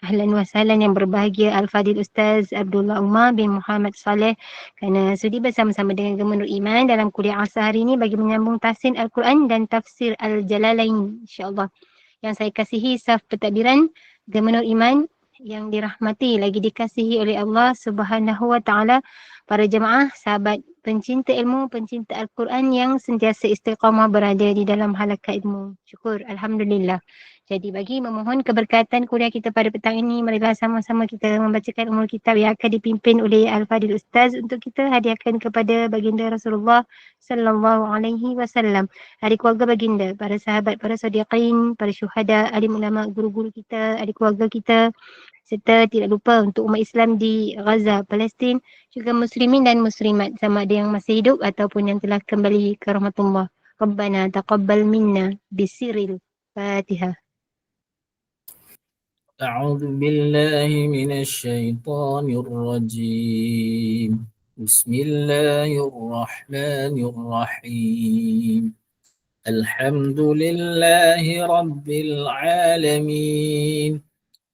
Ahlan wa sahlan yang berbahagia Al-Fadhil Ustaz Abdullah Umar bin Muhammad Saleh kerana sudi bersama-sama dengan Gemenur Iman dalam kuliah asar hari ini bagi menyambung tafsir Al-Quran dan tafsir Al-Jalalain, insya-Allah. Yang saya kasihi saf pentadbiran Gemenur Iman yang dirahmati lagi dikasihi oleh Allah Subhanahu wa taala, para jemaah, sahabat pencinta ilmu, pencinta Al-Quran yang sentiasa istiqamah berada di dalam halaqah ilmu. Syukur, alhamdulillah. Jadi bagi memohon keberkatan kuliah kita pada petang ini, marilah sama-sama kita membacakan umul kitab yang akan dipimpin oleh Al-Fadhil Ustaz untuk kita hadiahkan kepada baginda Rasulullah sallallahu alaihi wasallam. Ahli keluarga baginda, para sahabat, para sadiqin, para syuhada, alim ulama, guru-guru kita, ahli keluarga kita, serta tidak lupa untuk umat Islam di Gaza, Palestin, juga muslimin dan muslimat sama ada yang masih hidup ataupun yang telah kembali ke rahmatullah. Rabbana taqabbal minna bisiril Fatihah. أعوذ بالله من الشيطان الرجيم بسم الله الرحمن الرحيم الحمد لله رب العالمين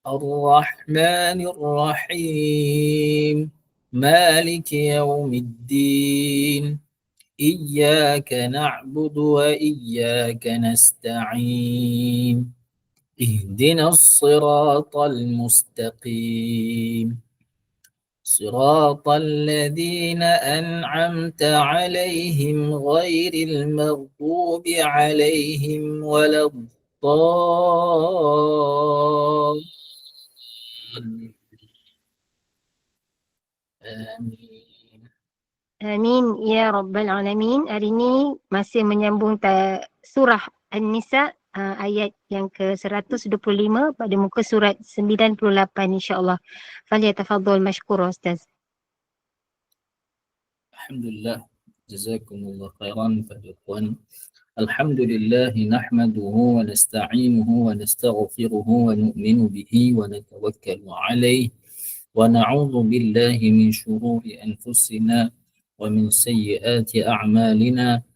الرحمن الرحيم مالك يوم الدين إياك نعبد وإياك نستعين اهدنا الصراط المستقيم صراط الذين أنعمت عليهم غير المغضوب عليهم ولا الضالين آمين. Amin ya rabbal alamin. Hari ini masih menyambung surah An-Nisa ayat yang ke-125 pada muka surat 98 insya-Allah. Falyatafaddal mashkura Ustaz. Alhamdulillah, jazakumullah khairan pada ikhwan. Alhamdulillah nahmaduhu wa nasta'inuhu wa nastaghfiruhu wa nu'minu bihi wa natawakkalu alayhi wa na'udzu billahi min shururi anfusina wa min sayyiati a'malina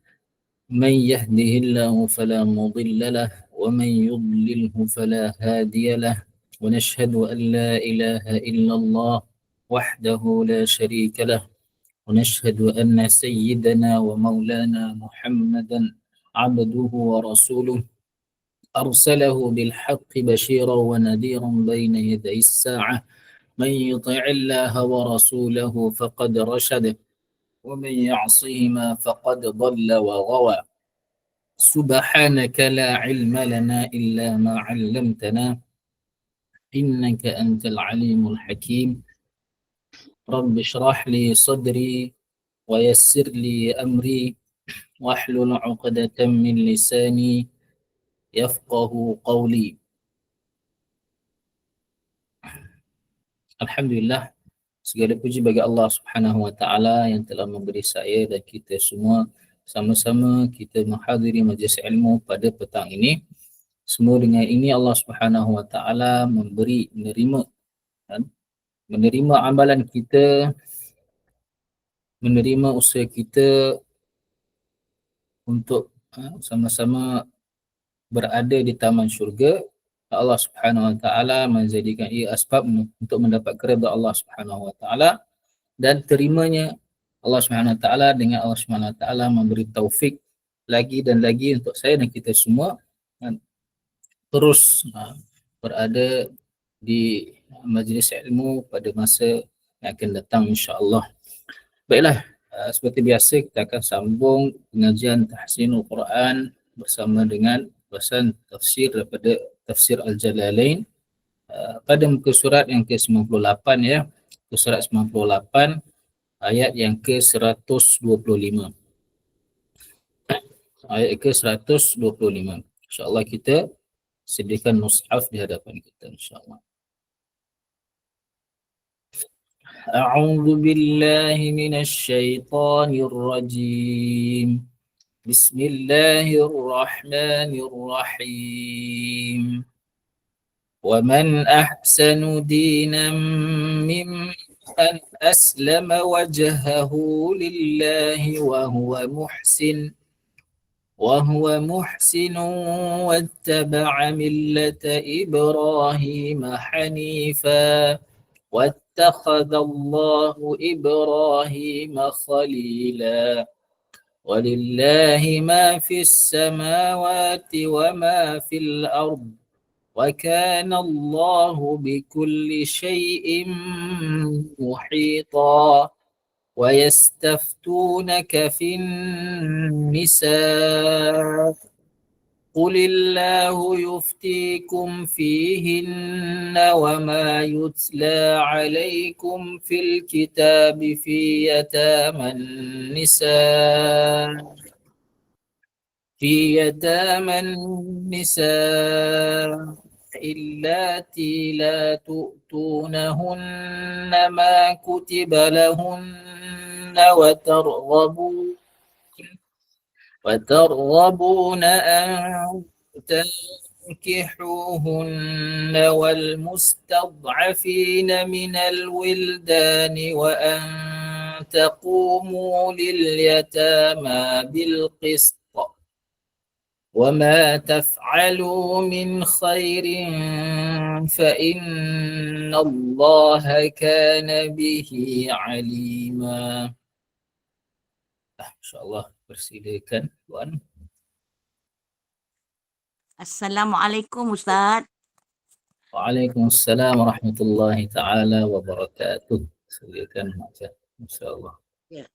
man yahdihillahu fala mudilla lahu wa man yudlilhu fala hadiya lahu wa nashhadu an la ilaha illallah wahdahu la sharika lahu ونشهد أن سيدنا ومولانا محمدا عبده ورسوله أرسله بالحق بشيرا ونذيرا بين يدي الساعة من يطع الله ورسوله فقد رشد ومن يعصهما فقد ضل وغوى سبحانك لا علم لنا إلا ما علمتنا إنك أنت العليم الحكيم رب اشرح لي صدري ويسر لي أمري واحلل عقدة من لساني يفقه قولي. Alhamdulillah, segala puji bagi Allah Subhanahu wa taala yang telah memberi saya dan kita semua sama-sama kita menghadiri majlis ilmu pada petang ini. Semua dengan ini Allah Subhanahu wa taala menerima amalan kita, menerima usaha kita untuk sama-sama berada di taman syurga. Allah Subhanahu wa taala menjadikan ia asbab untuk mendapat keridhaan Allah Subhanahu wa taala, dan terimanya Allah Subhanahu wa taala dengan Allah Subhanahu wa taala memberi taufik lagi dan lagi untuk saya dan kita semua terus berada di majlis ilmu pada masa yang akan datang insya-Allah. Baiklah, seperti biasa kita akan sambung pengajian tahsinul Quran bersama dengan bahasan tafsir daripada tafsir Al-Jalalain pada muka surat yang ke-98 ya. Muka surat 98 ayat yang ke-125. Ayat ke-125. InsyaAllah kita sediakan mushaf di hadapan kita insyaAllah. A'udzu billahi minasy syaithanir rajim. Bismillahirrahmanirrahim. Wa man ahsanu dinan mimman aslama wajhahu lillahi wa huwa muhsin وهو محسن واتبع ملة إبراهيم حنيفا واتخذ الله إبراهيم خليلا ولله ما في السماوات وما في الأرض وكان الله بكل شيء محيطا ويستفتونك في النساء قل الله يفتيكم فيهن وما يتلى عليكم في الكتاب في يتامى النساء اللاتي لا تؤتونهن ما كتب لهن وترغبون أن تنكحوهن والمستضعفين من الولدان وأن تقوموا لليتامى بالقسط وما تفعلوا من خير فإن الله كان به عليما. InsyaAllah persilakan Puan. Assalamualaikum Ustaz. Waalaikumsalam warahmatullahi taala wabarakatuh. Silakan Mak. InsyaAllah. Ya.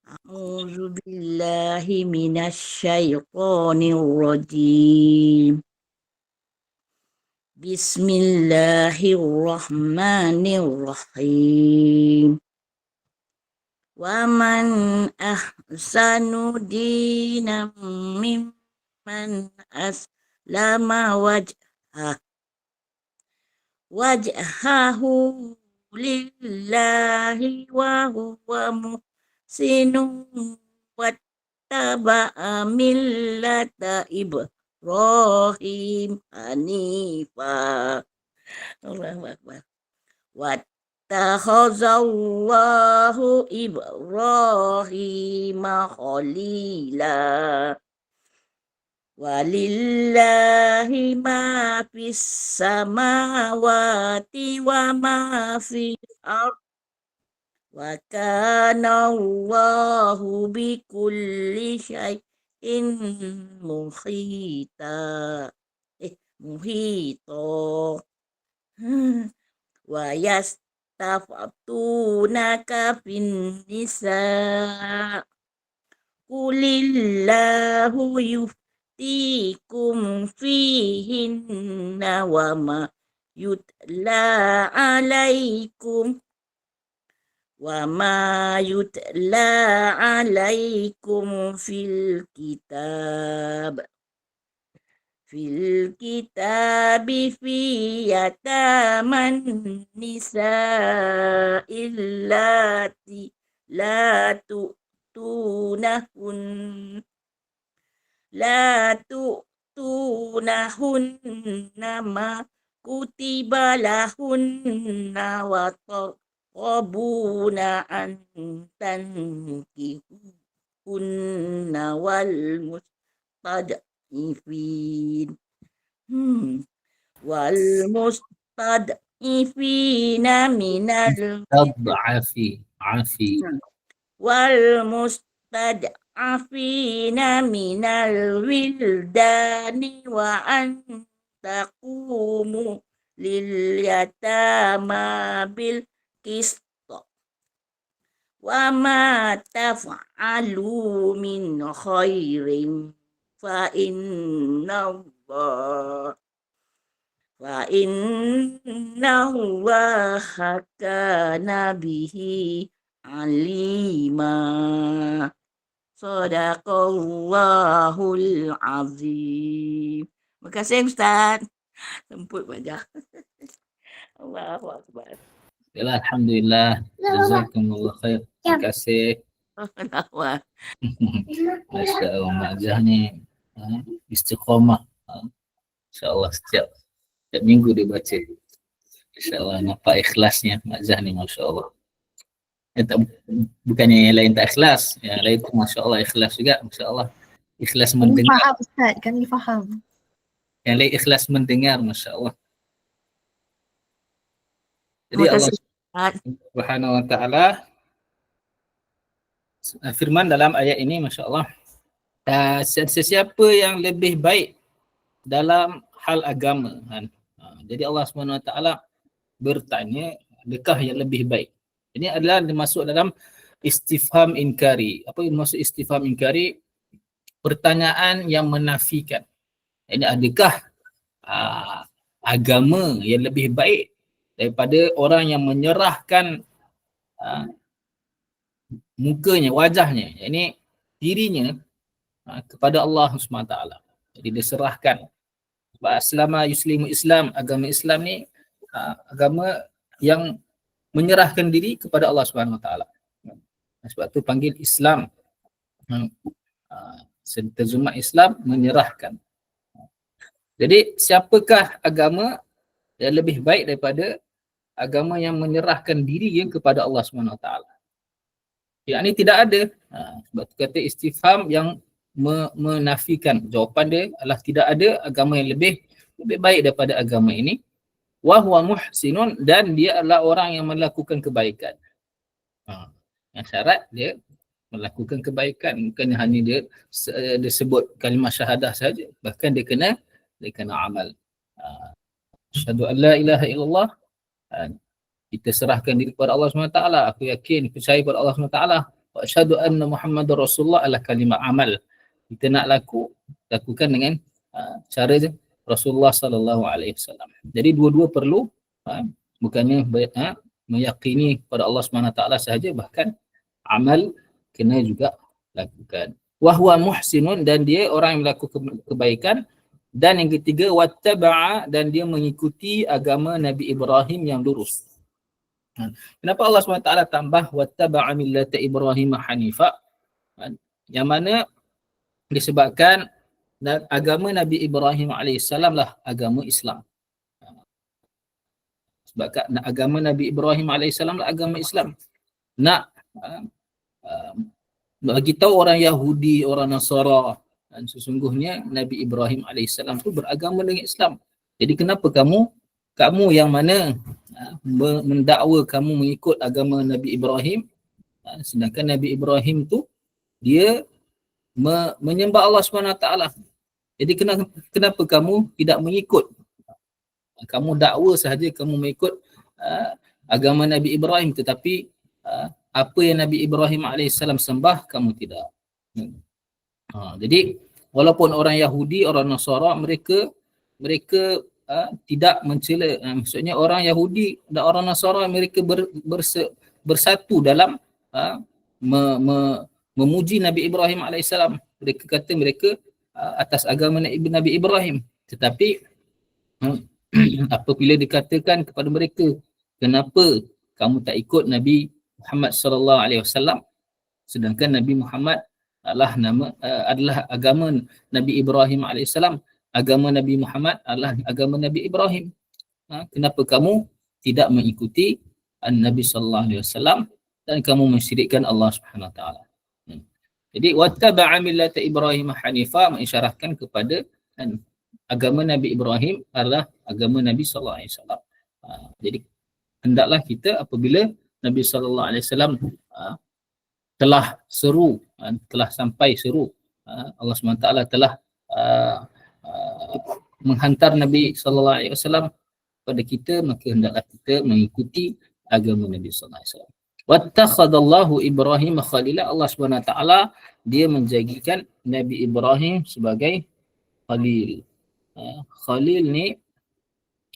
A'udzu billahi minasyaitonir rajim. Bismillahirrahmanirrahim. Wa man ahsanu dinan mimman aslama wajhahu lillahi wa huwa muhsinun wattaba'a millata Ibrahim hanifa. Allahu akbar. Wattakhazallahu Ibrahima khalila. Walillahi ma fis samawati wa ma fil ardh. Wa kana Allahu bikulli syai'in muhita. Wa yastaftunaka fin nisa. Qulillahu yuftikum fihinna wa ma yutla alaikum fil kitabi fi yataman nisa illati la tu'tunahunna ma kutiba lahunna wa targhabuna an tankihunna wal mustad'ifin minal wildani wa an taqumu lil yatama bil qist wa ma taf'alu min khairin fa innallaha kana bihi alima. Sadaqallahul azim. Terima kasih Ustaz. Semput wajah. Allahu akbar. Alhamdulillah. Jazakumullah khair. Terima kasih. Masya Allah, Mak Jah ni istiqamah. InsyaAllah setiap minggu dia baca. InsyaAllah nampak ikhlasnya Mak Jah ni, Masya Allah. tak, bukannya yang lain tak ikhlas, yang lain tu masya-Allah ikhlas juga, masya-Allah. Ikhlas Kami mendengar, faham Ustaz, kami faham. yang lain ikhlas mendengar, masya-Allah. Jadi Terima Allah kasih Ustaz. Subhanahu wa taala firman dalam ayat ini, masya-Allah, sesiapa yang lebih baik dalam hal agama kan. Jadi Allah Subhanahu wa taala bertanya, adakah yang lebih baik? Ini adalah dimasuk dalam istifham inkari. Apa yang maksud istifham inkari? Pertanyaan yang menafikan. Ini adakah agama yang lebih baik daripada orang yang menyerahkan mukanya, wajahnya, yakni dirinya kepada Allah SWT. Jadi diserahkan. Sebab selama yuslimu Islam, agama Islam ni agama yang menyerahkan diri kepada Allah SWT. Sebab tu panggil Islam. Terjemah Islam menyerahkan. Jadi siapakah agama yang lebih baik daripada agama yang menyerahkan diri kepada Allah SWT? Yang ini tidak ada. Sebab tu kata istifham yang menafikan. Jawapan dia adalah tidak ada agama yang lebih baik daripada agama ini. Wa huwa muhsinun, dan dia adalah orang yang melakukan kebaikan. Yang syarat dia melakukan kebaikan, bukan hanya dia sebut kalimah syahadah saja, bahkan dia kena amal. Asyhadu an la ilaha illallah, kita serahkan diri kepada Allah SWT. Aku yakin, percaya kepada Allah SWT. Wa asyhadu anna Muhammadar Rasulullah adalah kalimah amal. Kita nak lakukan dengan cara Rasulullah SAW. Jadi dua-dua perlu, bukannya meyakini pada Allah SWT sahaja, bahkan amal kena juga lakukan. Wa huwa muhsinun, dan dia orang yang melakukan kebaikan. Dan yang ketiga, wattaba'a, dan dia mengikuti agama Nabi Ibrahim yang lurus. Kenapa Allah SWT tambah wattaba'a millata Ibrahim hanifa? Yang mana disebabkan agama Nabi Ibrahim AS lah agama Islam. Sebab agama Nabi Ibrahim AS lah agama Islam. Nak bagi tahu orang Yahudi, orang Nasara, dan sesungguhnya Nabi Ibrahim AS tu beragama dengan Islam. Jadi kenapa kamu yang mana mendakwa kamu mengikut agama Nabi Ibrahim, sedangkan Nabi Ibrahim tu dia menyembah Allah SWT. Jadi kenapa kamu tidak mengikut? Kamu dakwa sahaja kamu mengikut agama Nabi Ibrahim, tetapi apa yang Nabi Ibrahim AS sembah kamu tidak. Jadi walaupun orang Yahudi, orang Nasara, mereka tidak mencela. Maksudnya orang Yahudi dan orang Nasara mereka bersatu dalam memuji Nabi Ibrahim AS. Mereka kata mereka atas agama Nabi Ibrahim. Tetapi apabila dikatakan kepada mereka, kenapa kamu tak ikut Nabi Muhammad sallallahu alaihi wasallam, sedangkan Nabi Muhammad adalah agama Nabi Ibrahim alaihissalam, agama Nabi Muhammad adalah agama Nabi Ibrahim. Kenapa kamu tidak mengikuti Nabi sallallahu alaihi wasallam dan kamu mensyirikkan Allah Subhanahu wa taala? Jadi wattaba'a millata Ibrahim hanifa mengisyaratkan kepada agama Nabi Ibrahim adalah agama Nabi sallallahu alaihi wasallam. Jadi hendaklah kita apabila Nabi sallallahu alaihi wasallam telah sampai seru, Allah SWT telah menghantar Nabi sallallahu alaihi wasallam kepada kita, maka hendaklah kita mengikuti agama Nabi sallallahu alaihi wasallam. Wattakhadallahu Ibrahim khalila, Allah SWT dia menjadikan Nabi Ibrahim sebagai khalil. Khalil ni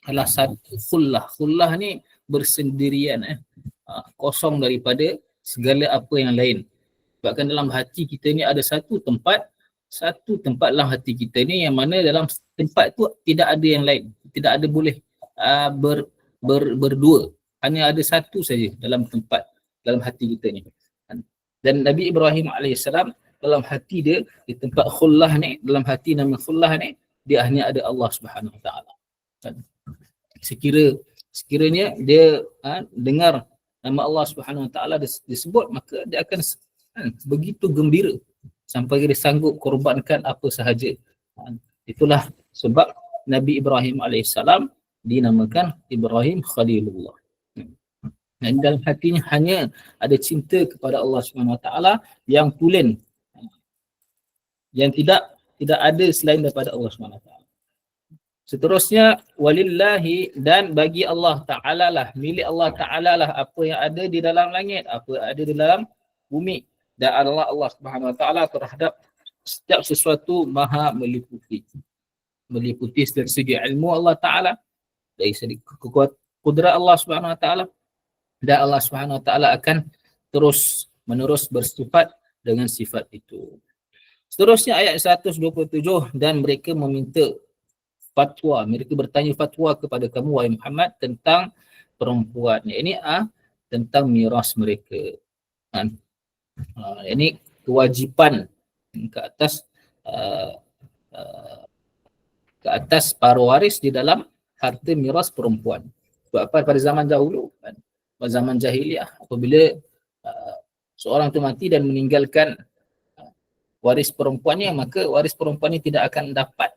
adalah satu khullah. Khullah ni bersendirian, kosong daripada segala apa yang lain. Sebabkan dalam hati kita ni ada satu tempat dalam hati kita ni yang mana dalam tempat tu tidak ada yang lain. Tidak ada boleh berdua. Hanya ada satu saja dalam tempat, dalam hati kita ni. Dan Nabi Ibrahim AS dalam hati dia, di tempat khullah ni, dalam hati nama khullah ni, dia hanya ada Allah Subhanahu Wa Taala. Sekiranya dia dengar nama Allah Subhanahu Wa Taala disebut, maka dia akan begitu gembira sampai dia sanggup korbankan apa sahaja. Itulah sebab Nabi Ibrahim alaihissalam dinamakan Ibrahim Khalilullah. Dan dalam hatinya hanya ada cinta kepada Allah Subhanahu Wa Taala yang tulen, yang tidak ada selain daripada Allah Subhanahu Wa Taala. Seterusnya, walillahi, dan bagi Allah Ta'ala lah, milik Allah Ta'ala lah apa yang ada di dalam langit, apa yang ada di dalam bumi. Dan Allah Subhanahu Wa Ta'ala terhadap setiap sesuatu maha meliputi. Meliputi dari segi ilmu Allah Ta'ala, dari segi kudrat Allah Subhanahu Wa Ta'ala, dan Allah Subhanahu Wa Ta'ala akan terus menerus bersifat dengan sifat itu. Seterusnya ayat 127, dan mereka meminta fatwa, mereka bertanya fatwa kepada kamu wahai Muhammad tentang perempuan. Ini tentang miras mereka. Ini kewajipan ke atas para waris di dalam harta miras perempuan. Sebab apa pada zaman dahulu, pada zaman jahiliah, apabila seorang itu mati dan meninggalkan waris perempuannya, maka waris perempuan ini tidak akan dapat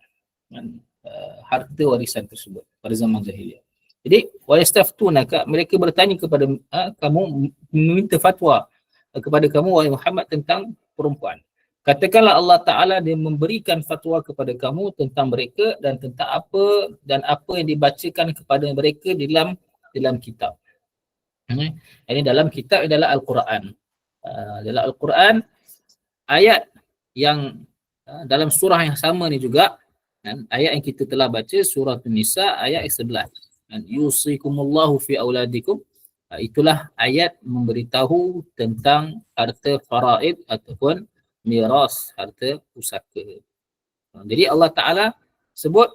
harta warisan tersebut pada zaman jahiliah. Jadi wayastaftunaka, mereka bertanya kepada kamu, meminta fatwa kepada kamu wahai Muhammad tentang perempuan. Katakanlah Allah Ta'ala dia memberikan fatwa kepada kamu tentang mereka dan tentang apa yang dibacakan kepada mereka di dalam kitab. Ini dalam kitab adalah Al-Quran. Dalam Al-Quran, ayat yang dalam surah yang sama ni juga, ayat yang kita telah baca, surah An-Nisa ayat 11. Yusikumullahu fi auladikum, itulah ayat memberitahu tentang harta faraid ataupun miras, harta pusaka. Jadi Allah Ta'ala sebut,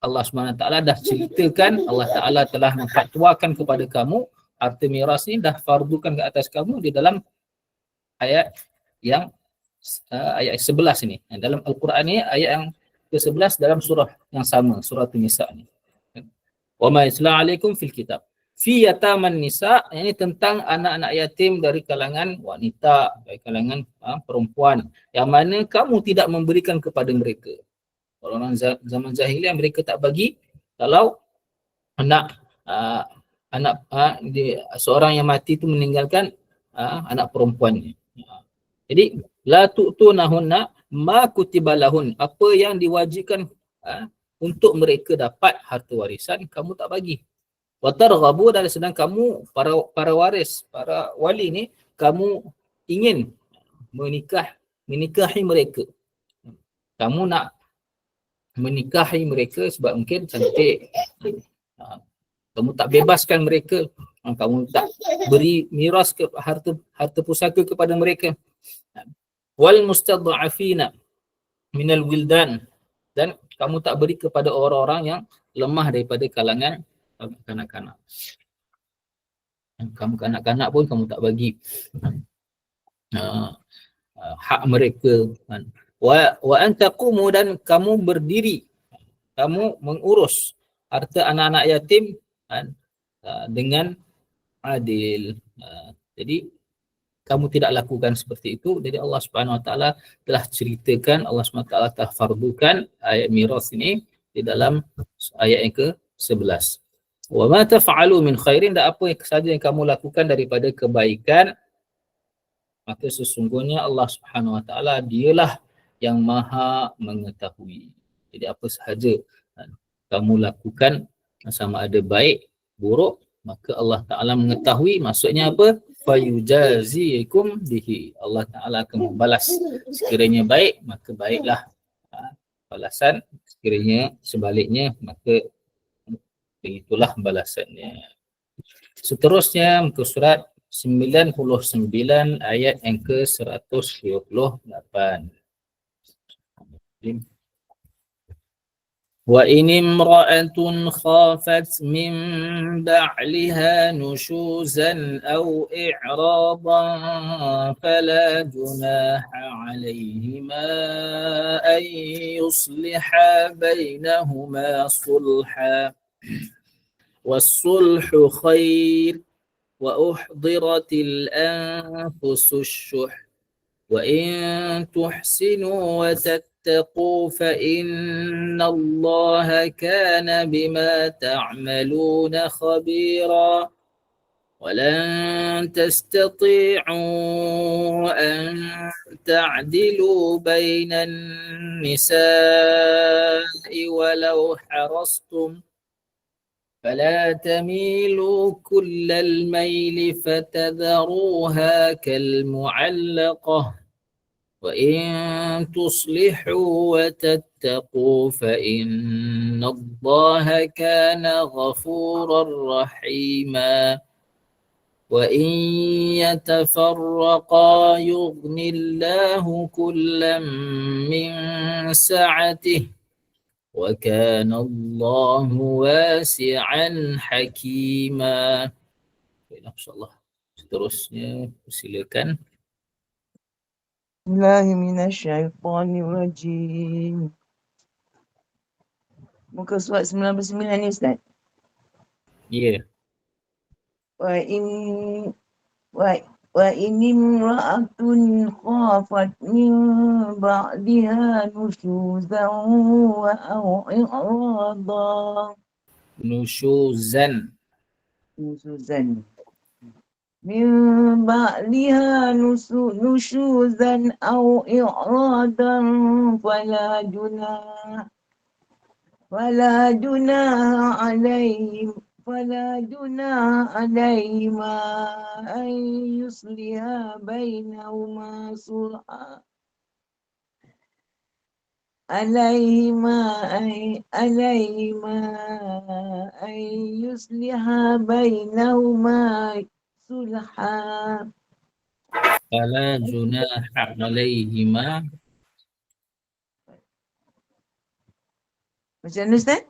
Allah SWT dah ceritakan, Allah Ta'ala telah memfatwakan kepada kamu harta miras ni dah fardukan ke atas kamu di dalam ayat yang ayat 11 ini. Dalam Al-Quran ni ayat yang ke-11 dalam surah yang sama, surah An-Nisa ni. Wa ma yatla alaikum fil kitab fi yataman nisa, ini tentang anak-anak yatim dari kalangan wanita, dari kalangan perempuan yang mana kamu tidak memberikan kepada mereka. Orang zaman jahiliah mereka tak bagi kalau seorang yang mati itu meninggalkan anak perempuannya. Jadi la tu'tunahunna ma kutiba lahun, apa yang diwajibkan untuk mereka dapat harta warisan kamu tak bagi. Wa targhabu, dan sedang kamu para waris, para wali ni, kamu ingin menikahi mereka. Kamu nak menikahi mereka sebab mungkin cantik. Kamu tak bebaskan mereka, kamu tak beri miras ke harta pusaka kepada mereka. Wal mustad'afina minal wildan, dan kamu tak beri kepada orang-orang yang lemah daripada kalangan kanak-kanak. Kamu kanak-kanak pun kamu tak bagi hak mereka. Wa antaqumu, dan kamu berdiri, kamu mengurus harta anak-anak yatim dengan adil. Jadi kamu tidak lakukan seperti itu. Jadi Allah Subhanahu Wa Taala telah ceritakan, Allah Subhanahu Wa Taala telah fardukan ayat miras ini di dalam ayat yang ke-11. Wa ma taf'alu min khairin, dan apa sahaja yang kamu lakukan daripada kebaikan, maka sesungguhnya Allah Subhanahu Wa Taala dialah yang maha mengetahui. Jadi apa sahaja kamu lakukan, sama ada baik, buruk, maka Allah Ta'ala mengetahui. Maksudnya apa? Fayujazikum bihi, Allah Ta'ala akan membalas. Sekiranya baik, maka baiklah balasan. Sekiranya sebaliknya, maka begitulah balasannya. Seterusnya muka surat 99 ayat yang ke-128. Wa in imra'atun khafat min ba'liha nushuzan aw i'radan fala junaha 'alayhima an yusliha bainahuma sulha was-sulhu khair وأحضرت الأنفس الشح وإن تحسنوا وتتقوا فإن الله كان بما تعملون خبيرا ولن تستطيعوا أن تعدلوا بين النساء ولو حرصتم فلا تميلوا كل الميل فتذروها كالمعلقة وإن تصلحوا وتتقوا فإن الله كان غفورا رحيما وإن يتفرقا يغن الله كلا من سعته وكان الله واسعا حكيما. Baiklah, insyaAllah. Seterusnya, silakan. Bismillahirrahmanirrahim. Muka surat 99 ni Ustaz. Ya. Wa in imra'atun khafat min ba'diha nushuzan wa i'radan. Nushuzan. Min ba'diha nushuzan aw i'radan fala junaha alaihima an yusliha bainahuma sulha sulha. Fala junaha alaihima. Macam mana Ustaz?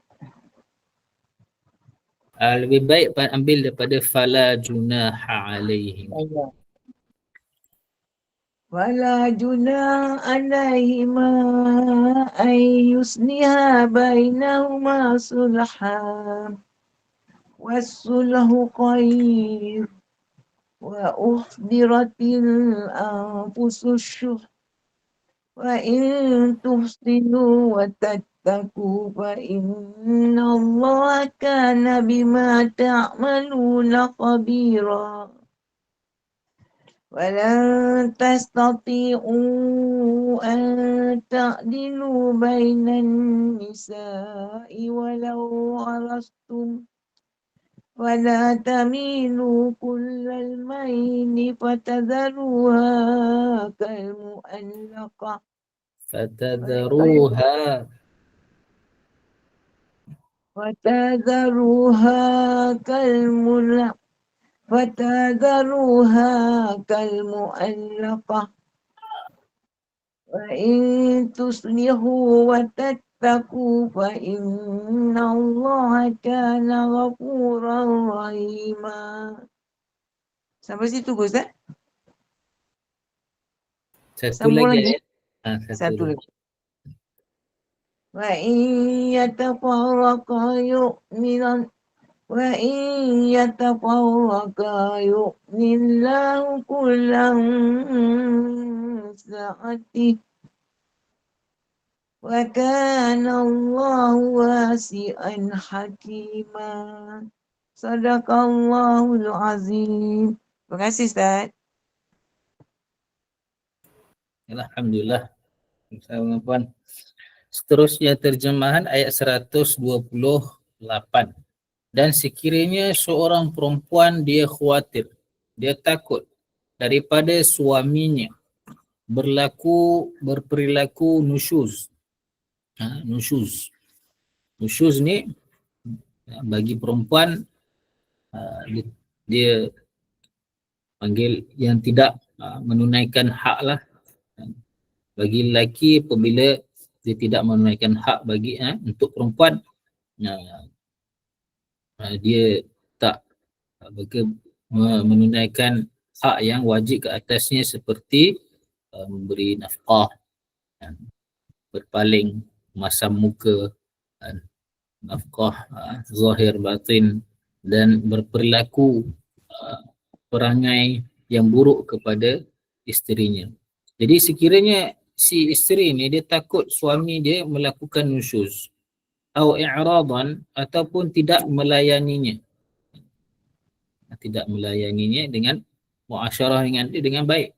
Lebih baik ambil daripada fala junaha alaihima. Wala junaha alaihima ay yusliha bainahuma sulha wassulhu khair wa uhdiratil anfusus syuh wa in tuhsinu wa tattaqu fa innallaha kana bima ta'maluna khabira. ولن تستطيعوا أن تعدلوا بين النساء ولو حرصتم ولا تميلوا كل الميل فتذروها كالمؤلقة كالمؤلقة وإن تصلحوا وتتقوا فإن الله كان غفورا رحيما. Sampai situ Ustaz? Satu lagi. Satu lagi. وإن يتفرقا يؤمن الله كلا من سعته وكان الله واسعا حكيما. Sadaqallahul azim. Terima kasih Ustaz. Alhamdulillah. Sama puan. Seterusnya terjemahan ayat 128. Dan sekiranya seorang perempuan dia khawatir, dia takut daripada suaminya berperilaku nusyuz. Nusyuz ni bagi perempuan dia panggil yang tidak menunaikan hak lah. Bagi lelaki apabila dia tidak menunaikan hak bagi untuk perempuan, dia tak menunaikan hak yang wajib ke atasnya seperti memberi nafkah, berpaling, masam muka, nafkah zahir batin dan berperilaku perangai yang buruk kepada isterinya. Jadi sekiranya si isteri ni dia takut suami dia melakukan nusyuz atau i'radan ataupun tidak melayaninya dengan muasyarah dengan dia dengan baik.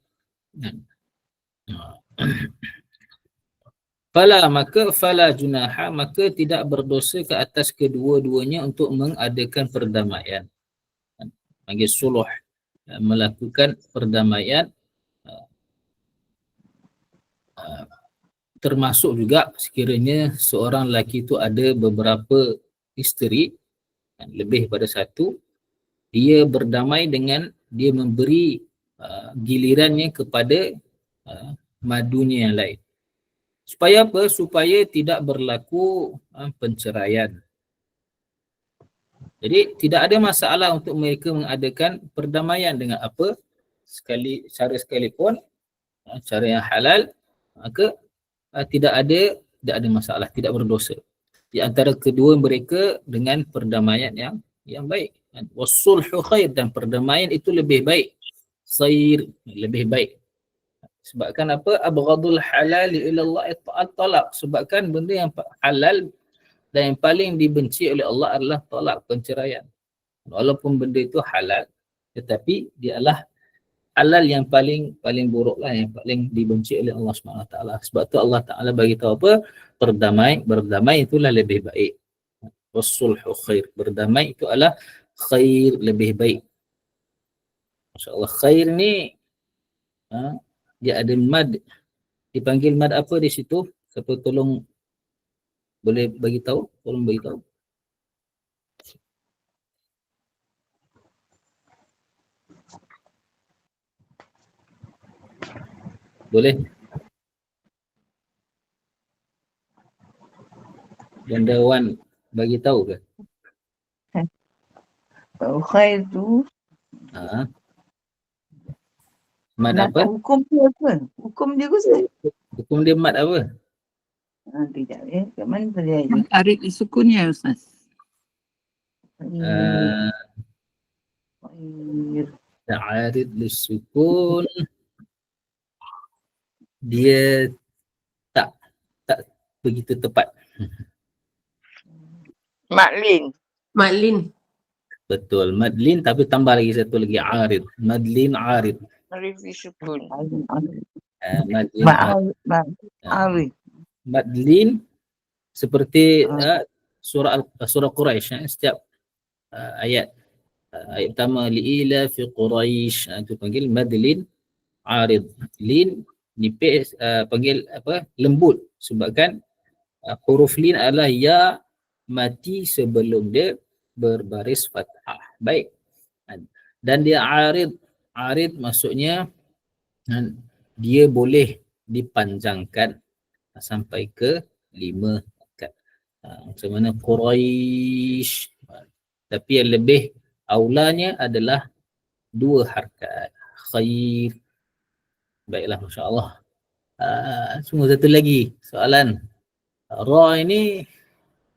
Fala junaha, maka tidak berdosa ke atas kedua-duanya untuk mengadakan perdamaian. Panggil suluh, melakukan perdamaian, termasuk juga sekiranya seorang lelaki itu ada beberapa isteri, lebih pada satu, dia berdamai dengan dia memberi gilirannya kepada madunya yang lain. Supaya apa? Supaya tidak berlaku penceraian. Jadi tidak ada masalah untuk mereka mengadakan perdamaian dengan apa? Cara sekalipun, cara yang halal, maka tidak ada masalah, tidak berdosa. Di antara kedua mereka dengan perdamaian yang baik. Wassulhu khair, dan perdamaian itu lebih baik. Khair, lebih baik. Sebabkan apa? Abghadul halal ila Allah at-talaq. Sebabkan benda yang halal dan yang paling dibenci oleh Allah adalah talak, penceraian. Walaupun benda itu halal, tetapi dia adalah halal yang paling buruklah, yang paling dibenci oleh Allah SWT. Sebab tu Allah Ta'ala bagi tahu apa? Berdamai itulah lebih baik. Wassulhu khair. Berdamai itu adalah khair, lebih baik. Masya-Allah, khair ni dia ada mad. Dipanggil mad apa di situ? Siapa tolong boleh bagi tahu? Tolong bagi tahu. Boleh? Bandawan bagi tahu ke? Khair tu Mad nak apa? hukum dia apa? Hukum dia ke Ustaz? Hukum dia mad apa? Tidak kat mana tadi ada? Arif disukunnya Ustaz. Khair. Ta'arid lisukun, dia tak begitu tepat. Maklin. Betul, madlin, tapi tambah lagi satu lagi, arid. Madlin arid. Arif disukun. Madlin arid. Arif. Madlin seperti surah Quraisy, setiap ayat pertama li'ila fi Quraisy, itu panggil madlin arid. Lin nipis, panggil apa? Lembut, sebabkan huruf lin adalah ya mati sebelum dia berbaris fathah. Baik. Dan dia arid. Arid maksudnya dia boleh dipanjangkan sampai ke 5 harokat. Macam mana Quraisy. Tapi yang lebih aulanya adalah 2 harokat. Khair. Baiklah, masya-Allah. Semua satu lagi soalan. Ra ini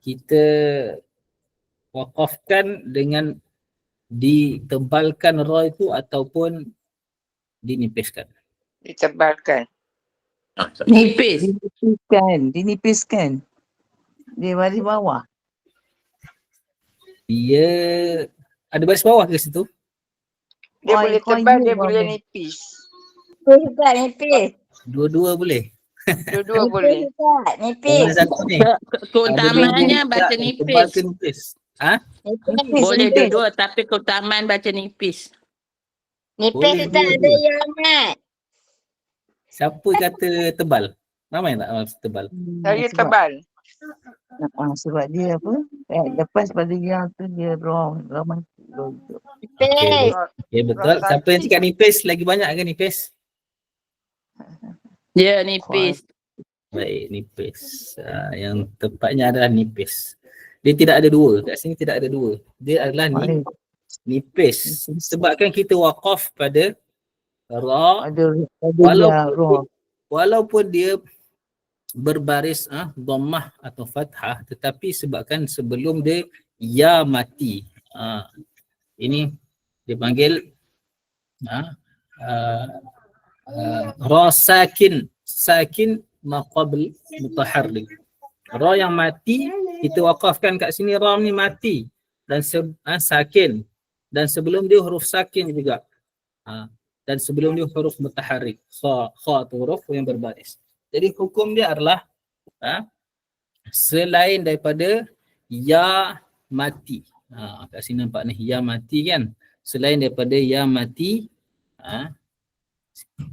kita wakafkan dengan ditebalkan ra itu ataupun dinipiskan. Ditebalkan. Nipis. Dinipiskan. Dia baris bawah. Dia ada baris bawah ke situ? Dia boleh tebal, dia boleh nipis. Juga nipis. Dua-dua boleh. Dua-dua boleh. Nipis. Mana satu ni? Keutamaannya baca Tebal nipis. ke nipis? Boleh dua-dua, tapi keutamaan baca nipis. Nipis Boleh tu tak ada dua-dua. yang mat. Siapa kata tebal? Ramai tak tebal? Saya tebal. Sebab dia apa? Lepas pada yang tu dia wrong. Nipis. Okay, betul. Siapa yang cakap nipis? Lagi banyak ke nipis? Ya, nipis. Baik, nipis. Yang tepatnya adalah nipis. Dia tidak ada dua. Kat sini tidak ada dua. Dia adalah nipis. Sebabkan kita wakaf pada ra, walaupun dia berbaris dhammah atau fathah, tetapi sebabkan sebelum dia ya mati. Ini dipanggil Ra sakin, sakin ma qabl mutaharrik. Ra yang mati kita wakafkan kat sini, ra ni mati dan sakin, dan sebelum dia huruf sakin juga. Dan sebelum dia huruf mutaharrik. Kha tu huruf yang berbaris. Jadi hukum dia adalah selain daripada ya mati. Kat sini nampak ni ya mati kan. Selain daripada ya mati,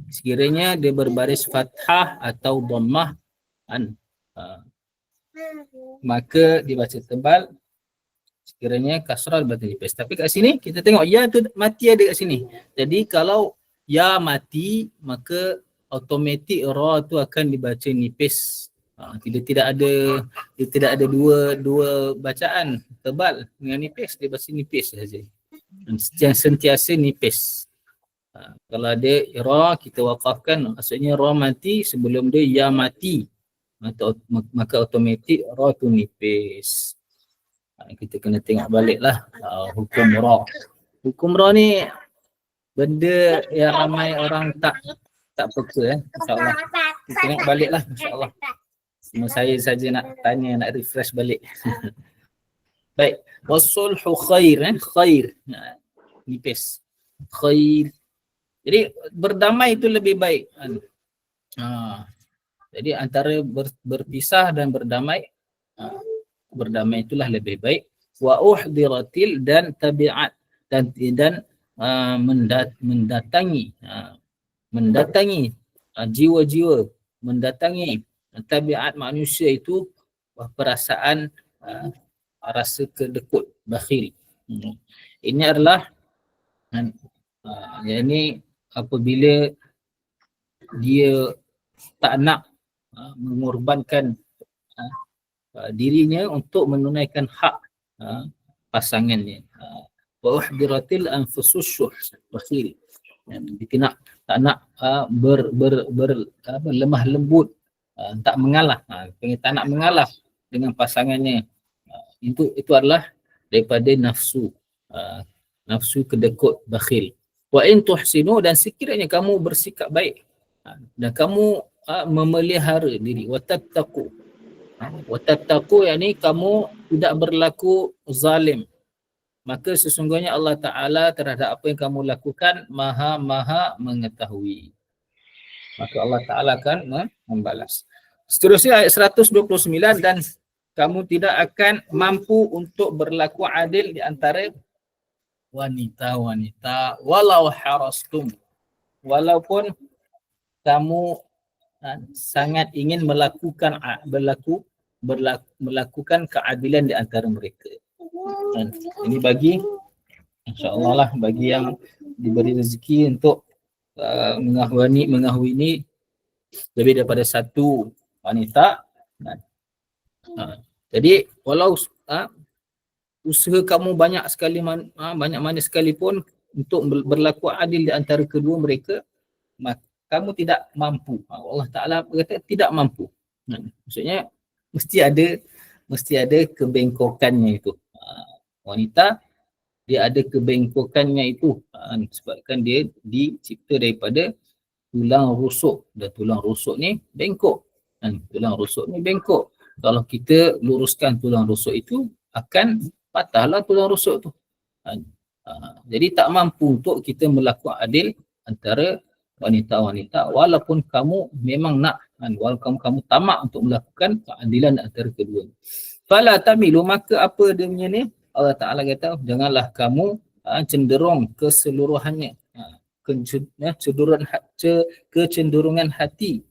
sekiranya dia berbaris fathah atau dhammah, maka dibaca tebal. Sekiranya kasrah dibaca nipis. Tapi kat sini kita tengok ya tu mati ada kat sini. Jadi kalau ya mati, maka automatik ra tu akan dibaca nipis. Tidak ada dua bacaan, tebal dengan nipis, dia baca nipis saja. Yang sentiasa nipis. Kalau ada ra kita wakafkan, maksudnya ra mati sebelum dia ya mati, maka automatik ra tu nipis. Kita kena tengok baliklah hukum ra. Hukum ra ni benda yang ramai orang tak peka insya-Allah. Kita tengok baliklah insya-Allah. Cuma saya saja nak tanya, nak refresh balik. Baik, wasulhu khair, khair. Nipis. Khair. Jadi berdamai itu lebih baik. Jadi antara berpisah dan berdamai, berdamai itulah lebih baik. Wa uhdiratil dan tabiat dan mendatangi jiwa-jiwa, mendatangi tabiat manusia itu perasaan rasa kedekut, bakhil. Ini adalah yang ini apabila dia tak nak mengorbankan dirinya untuk menunaikan hak pasangannya. Wa uhdiratil anfusus syuh, bakhil. Dia tak nak lemah lembut, tak mengalah, tak nak mengalah dengan pasangannya. Itu adalah daripada nafsu, nafsu kedekut, bakhil. Wa in tuhsinu, dan sekiranya kamu bersikap baik dan kamu memelihara diri, wa tattaqu. Wa tattaqu yakni kamu tidak berlaku zalim, maka sesungguhnya Allah Ta'ala terhadap apa yang kamu lakukan maha mengetahui. Maka Allah Ta'ala akan membalas. Seterusnya ayat 129, dan kamu tidak akan mampu untuk berlaku adil di antara wanita-wanita walau harastum, walaupun kamu sangat ingin melakukan keadilan di antara mereka. Ini bagi insya-Allah lah, bagi yang diberi rezeki untuk mengahwini ini lebih daripada satu wanita. Jadi walau usaha kamu banyak mana sekalipun untuk berlaku adil di antara kedua mereka, maka kamu tidak mampu. Allah Ta'ala berkata tidak mampu. Maksudnya mesti ada kebengkokannya itu. Wanita dia ada kebengkokannya itu, sebabkan dia dicipta daripada tulang rusuk, dan tulang rusuk ni bengkok. Tulang rusuk ni bengkok. Kalau kita luruskan tulang rusuk itu, akan patahlah tulang rusuk tu. Jadi tak mampu untuk kita melakukan adil antara wanita-wanita, walaupun kamu memang nak, walaupun kamu tamak untuk melakukan keadilan antara kedua. Fala tamilu, maka apa dia punya ni? Allah Ta'ala kata, janganlah kamu cenderung keseluruhannya, kecenderungan hati,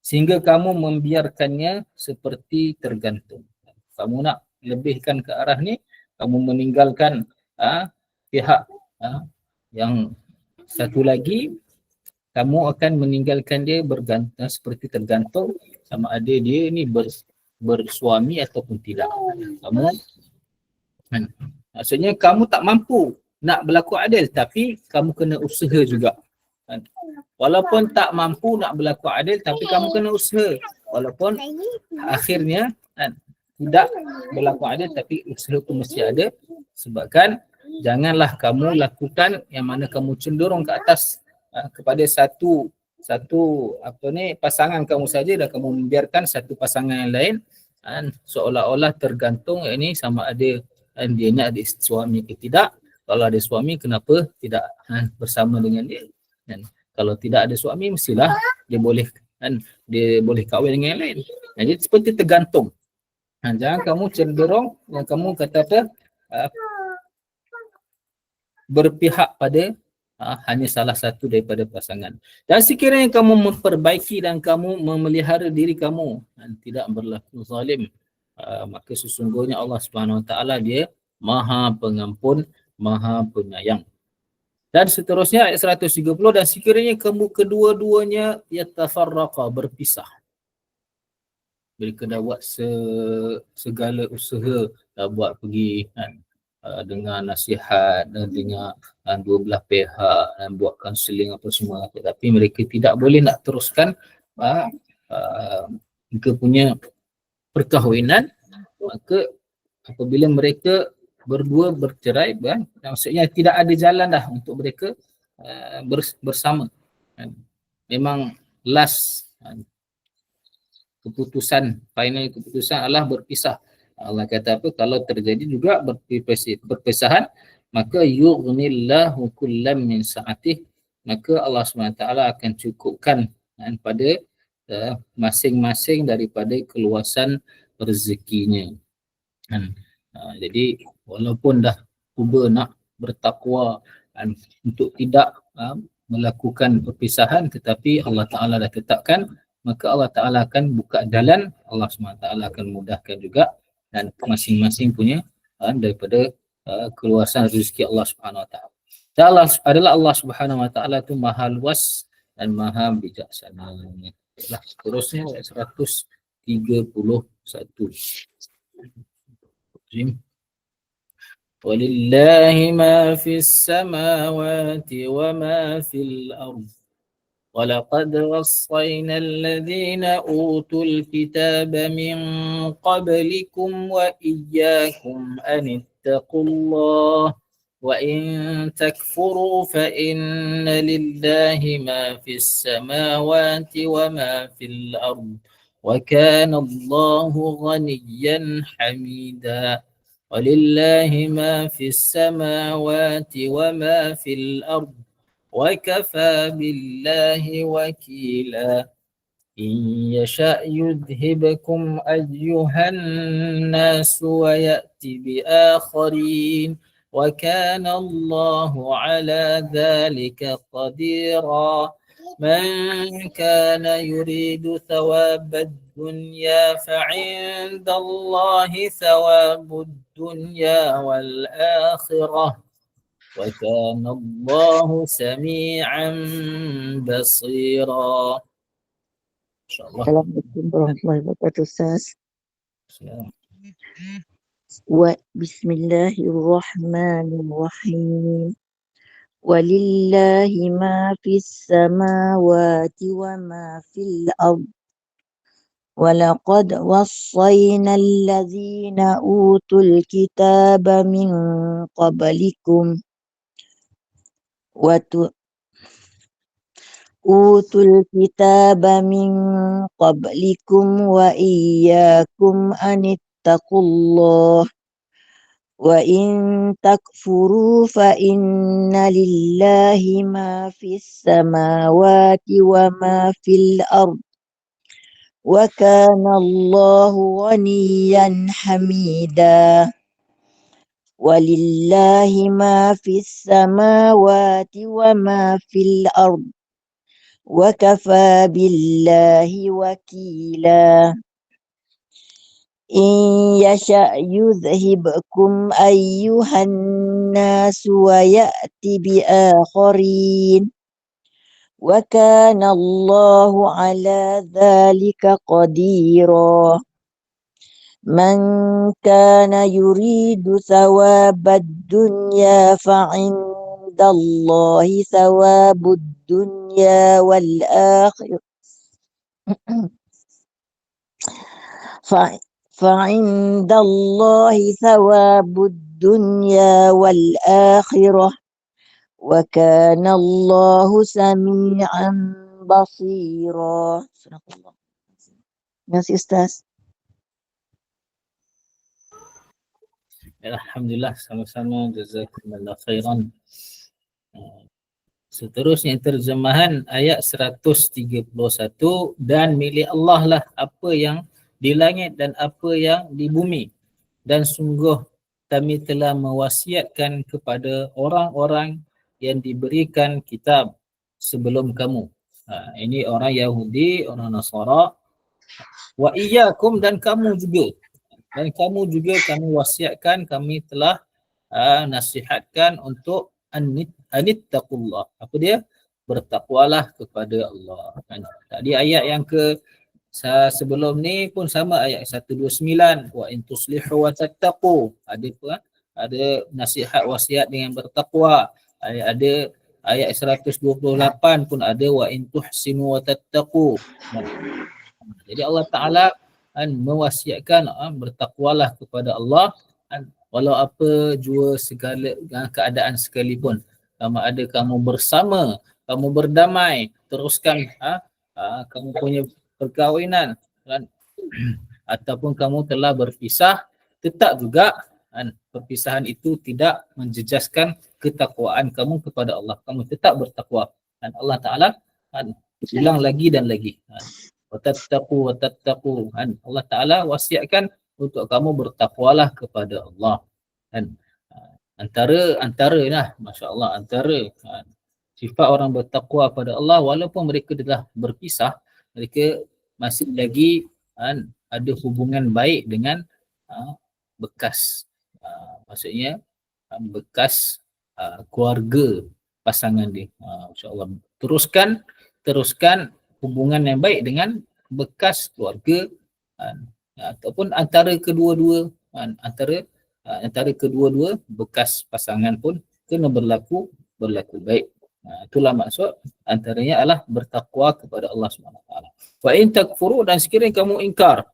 sehingga kamu membiarkannya seperti tergantung. Kamu nak lebihkan ke arah ni, kamu meninggalkan pihak yang satu lagi, kamu akan meninggalkan dia bergantung, seperti tergantung sama ada dia ni bersuami ataupun tidak. Maksudnya kamu tak mampu nak berlaku adil, tapi kamu kena usaha juga. Walaupun tak mampu nak berlaku adil, tapi kamu kena usaha. Walaupun akhirnya tidak berlaku adil, tapi usaha pun mesti ada. Sebabkan janganlah kamu lakukan yang mana kamu cenderung ke atas kepada satu pasangan kamu saja dan kamu membiarkan satu pasangan yang lain seolah-olah tergantung ini sama ada dia ni ada suami ke tidak. Kalau ada suami kenapa tidak bersama dengan dia, dan kalau tidak ada suami mestilah dia boleh kahwin dengan yang lain. Jadi seperti tergantung. Jangan kamu cenderung yang kamu kata apa berpihak pada hanya salah satu daripada pasangan. Dan sekiranya kamu memperbaiki dan kamu memelihara diri kamu dan tidak berlaku zalim, maka sesungguhnya Allah Subhanahu Wa Taala dia Maha Pengampun, Maha Penyayang. Dan seterusnya ayat 130, dan sekiranya kamu kedua-duanya yatafarraqa, berpisah. Mereka dah buat segala usaha, dah buat pergi dengan nasihat dan dengan dua belah pihak dan buat kaunseling apa semua, tetapi mereka tidak boleh nak teruskan mereka punya perkahwinan. Maka apabila mereka berdua bercerai, maksudnya tidak ada jalan dah untuk mereka bersama. Memang last keputusan, final keputusan adalah berpisah. Allah kata apa? Kalau terjadi juga perpisahan, maka yughnillahu kullam min sa'atih, maka Allah SWT akan cukupkan pada masing-masing daripada keluasan rezekinya. Jadi walaupun dah cuba nak bertakwa untuk tidak melakukan perpisahan, tetapi Allah Ta'ala dah tetapkan, maka Allah Ta'ala akan buka jalan, Allah SWT akan mudahkan juga, dan masing-masing punya daripada keluasan rezeki Allah Subhanahu Wa Ta'ala. Dan Allah Subhanahu Wa Ta'ala itu maha luas dan maha bijaksana. Seterusnya ayat 131. Walillahi ma fis samawati wa ma fil ardh. وَلَقَدْ وَصَّيْنَا الَّذِينَ أُوتُوا الْكِتَابَ مِنْ قَبْلِكُمْ وَإِيَّاكُمْ أَنِ اتَّقُوا اللَّهَ وَإِنْ تَكْفُرُوا فَإِنَّ لِلَّهِ مَا فِي السَّمَاوَاتِ وَمَا فِي الْأَرْضِ وَكَانَ اللَّهُ غَنِيًّا حَمِيدًا وَلِلَّهِ مَا فِي السَّمَاوَاتِ وَمَا فِي الْأَرْضِ وَكَفَى بِاللَّهِ وَكِيلًا إِنْ يَشَأْ يُذْهِبْكُمْ أَيُّهَا النَّاسُ وَيَأْتِ بِآخَرِينَ وَكَانَ اللَّهُ عَلَى ذَلِكَ قَدِيرًا مَنْ كَانَ يُرِيدُ ثَوَابَ الدُّنْيَا فَعِنْدَ اللَّهِ ثَوَابُ الدُّنْيَا وَالْآخِرَةِ وَكَانَ اللَّهُ سَمِيعًا بَصِيرًا. InsyaAllah. Assalamualaikum warahmatullahi wabarakatuh, Ustaz. Bismillahirrahmanirrahim. Walillahi ma fis samawati wa ma fil ardh. وَلَقَدْ وَصَّيْنَا الَّذِينَ أُوتُوا الْكِتَابَ مِنْ قَبْلِكُمْ أُوتُوا الْكِتَابَ مِنْ قَبْلِكُمْ وَإِيَّاكُمْ أَنِ اتَّقُوا اللَّهَ وَإِنْ تَكْفُرُوا فَإِنَّ لِلَّهِ مَا فِي السَّمَاوَاتِ وَمَا فِي الْأَرْضِ وَكَانَ اللَّهُ غَنِيًّا حَمِيدًا وَلِلَّهِ مَا فِي السَّمَاوَاتِ وَمَا فِي الْأَرْضِ وَكَفَى بِاللَّهِ وَكِيلًا إِنْ يَشَأْ يُذْهِبْكُمْ أَيُّهَا النَّاسُ وَيَأْتِ بِآخَرِينَ وَكَانَ اللَّهُ عَلَى ذَلِكَ قَدِيرًا مَنْ كَانَ يُرِيدُ ثَوَابَ الدُّنْيَا فَعِنْدَ اللَّهِ ثَوَابُ الدُّنْيَا وَالْآخِرَةِ فَعِنْدَ اللَّهِ ثَوَابُ الدنيا والآخرة وكان الله سميعا بصيرا. صدق الله. Terima kasih Ustaz. Alhamdulillah, sama-sama, jazakumullah khairan. Seterusnya terjemahan ayat 131, dan milik Allah lah apa yang di langit dan apa yang di bumi, dan sungguh kami telah mewasiatkan kepada orang-orang yang diberikan kitab sebelum kamu. Ini orang Yahudi, orang Nasara. Wa iyyakum, dan kamu juga. Dan kamu juga kami wasiatkan, kami telah nasihatkan untuk anittaqullah. Apa dia? Bertakwalah kepada Allah. Tadi ayat yang sebelum ni pun sama, ayat 129, wa in tuslihu wa tattaqu. Ada apa? Ada nasihat wasiat dengan bertakwa. Ada ayat 128 pun ada wa in tuhsinu wa tattaqu. Jadi Allah Ta'ala mewasiatkan bertakwalah kepada Allah walau apa jua segala keadaan sekalipun. Sama ada kamu bersama, kamu berdamai, teruskan kamu punya perkahwinan kan? Ataupun kamu telah berpisah, tetap juga perpisahan itu tidak menjejaskan ketakwaan kamu kepada Allah. Kamu tetap bertakwa. Dan Allah Ta'ala ulang lagi dan lagi. Watattaqu watattaqu. Allah Ta'ala wasiatkan untuk kamu bertakwalah kepada Allah. Dan antara lah, masya-Allah, antara sifat orang bertakwa pada Allah, walaupun mereka telah berpisah, mereka masih lagi ada hubungan baik dengan bekas maksudnya bekas keluarga pasangan dia. Masya-Allah, teruskan hubungan yang baik dengan bekas keluarga ataupun antara kedua-dua bekas pasangan pun kena berlaku baik. Itulah maksud antaranya adalah bertakwa kepada Allah SWT. Wa in takfuru, dan sekiranya kamu ingkar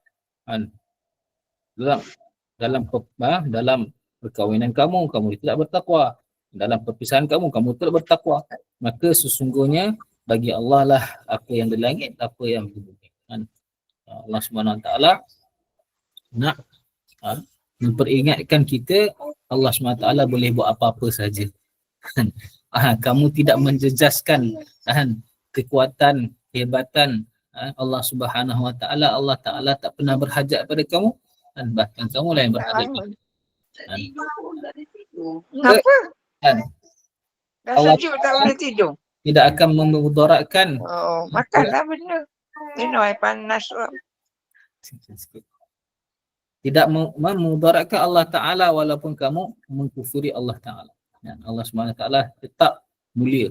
dalam perkahwinan kamu tidak bertakwa, dalam perpisahan kamu tidak bertakwa, maka sesungguhnya bagi Allah lah apa yang di langit, apa yang di bumi. Allah SWT nak memperingatkan kita, Allah SWT boleh buat apa-apa saja. Kamu tidak menjejaskan kekuatan, kehebatan Allah Subhanahu Wa Taala. Allah Taala tak pernah berhajat pada kamu, dan bahkan kamu lah yang berhajat. Kenapa? Dah Allah sejuk tak boleh tidur. tidak akan memudaratkan. Oh, makanlah benda. Minum air panas lah. Tidak memudaratkan Allah Ta'ala walaupun kamu mengkufuri Allah Ta'ala. Allah SWT tetap mulia.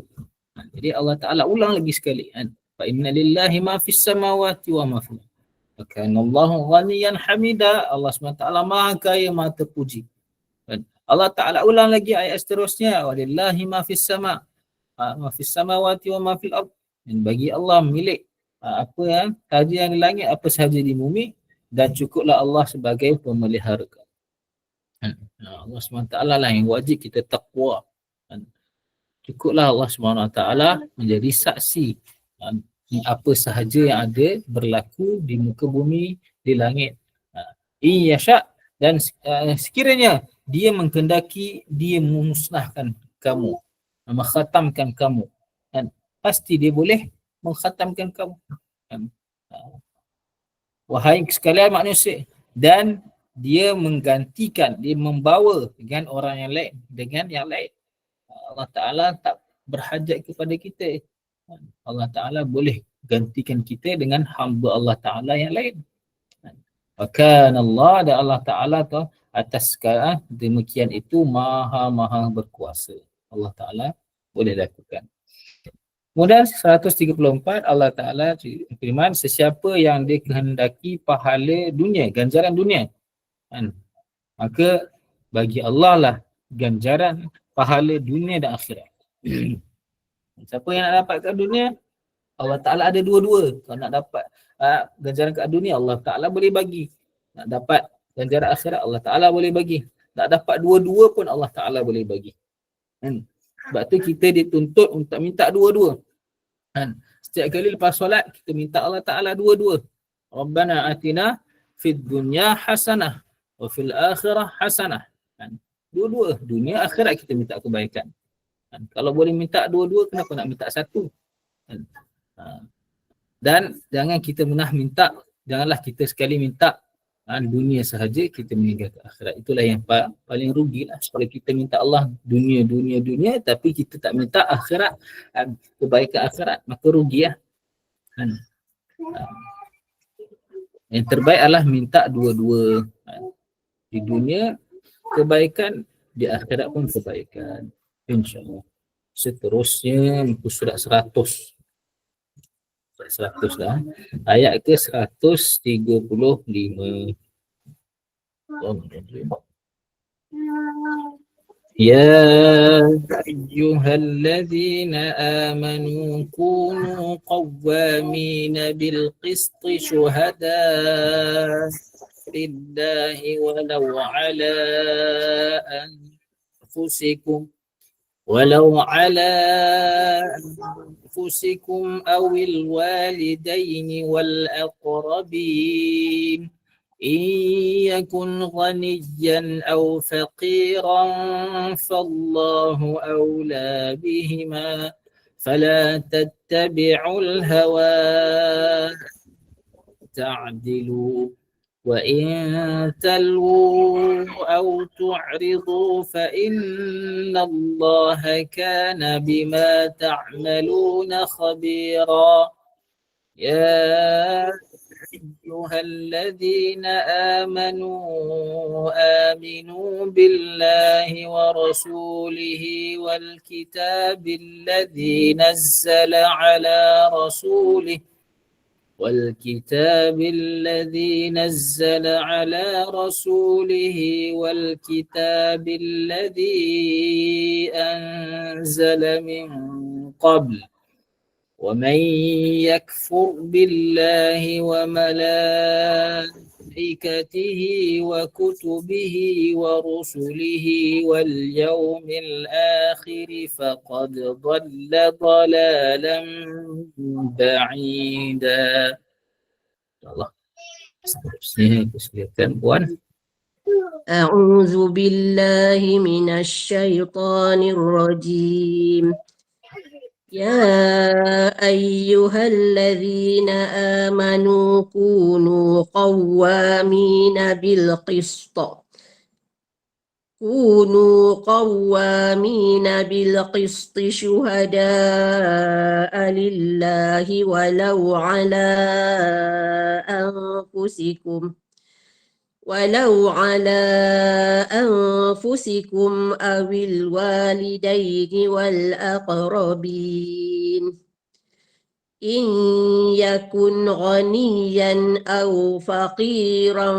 Jadi Allah Ta'ala ulang lagi sekali. Fa inna lillahi ma fis samawati wa ma fil ardi. Wa kana Allahu ghaniyan hamida. Allah SWT Maha Kaya, Maha Terpuji. Allah Ta'ala ulang lagi ayat seterusnya. Wa lillahi ma fis sama. Ma fis samawati wa ma fil ard. Dan bagi Allah milik apa sahaja yang di langit, apa sahaja di bumi, dan cukuplah Allah sebagai pemelihara. Allah SWT lah yang wajib kita takwa. Cukuplah Allah SWT menjadi saksi apa sahaja yang ada berlaku di muka bumi, di langit. In yasha', dan sekiranya dia menghendaki, dia memusnahkan kamu, mengkhatamkan kamu, dan pasti dia boleh mengkhatamkan kamu. Wahai sekalian manusia, dan dia menggantikan, dia membawa dengan orang yang lain, Allah Ta'ala tak berhajat kepada kita. Allah Ta'ala boleh gantikan kita dengan hamba Allah Ta'ala yang lain. Wakan Allah, dan Allah Ta'ala atas segala demikian itu maha berkuasa. Allah Ta'ala boleh lakukan. Kemudian 134 Allah Ta'ala firman, sesiapa yang dia kehendaki pahala dunia, ganjaran dunia, maka bagi Allah lah ganjaran pahala dunia dan akhirat. Siapa yang nak dapat kat dunia, Allah Ta'ala ada dua-dua. Kalau nak dapat ganjaran kat dunia, Allah Ta'ala boleh bagi. Nak dapat ganjaran akhirat, Allah Ta'ala boleh bagi. nak dapat dua-dua pun Allah Ta'ala boleh bagi. Kan? Sebab tu kita dituntut untuk minta dua-dua. Kan? Setiap kali lepas solat, kita minta Allah Ta'ala dua-dua. Rabbana atina fid dunya hasanah wa fil akhirah hasanah. Kan? Dua-dua, dunia akhirat kita minta kebaikan. Kan? Kalau boleh minta dua-dua, kenapa nak minta satu? Kan? Dan jangan kita minta, janganlah kita sekali minta dunia sahaja, kita meninggalkan akhirat. Itulah yang paling rugilah. Kalau kita minta Allah dunia, tapi kita tak minta akhirat, kebaikan akhirat, maka rugi lah. Yang terbaik adalah minta dua-dua. Di dunia kebaikan, di akhirat pun kebaikan. InsyaAllah. Seterusnya muka surat 100. 100 dah. Ayat ke 135. Ya ayyuhalladzina amanu kunu qawwamina bil qisti syuhada lillahi walau ala anfusikum ولو على أنفسكم أو الوالدين والأقربين إن يكن غنيا أو فقيرا فالله أولى بهما فلا تتبعوا الهوى تعدلوا وإن تلووا أو تعرضوا فإن الله كان بما تعملون خبيرا يا أيها الذين آمنوا بالله ورسوله والكتاب الذي نزل على رسوله والكتاب الذي نزل أنزل من قبل ومن يكفر بالله وملائكته وكتبه ورسله واليوم الآخر فقد ضل ضلالا بعيدا. Allah. Seterusnya silakan Puan. أعوذ بالله من الشيطان الرجيم يا أيها الذين آمنوا كونوا قوامين بالقسط شهداء لله ولو على أنفسكم أو الوالدين والأقربين إن يكن غنيا أو فقيرا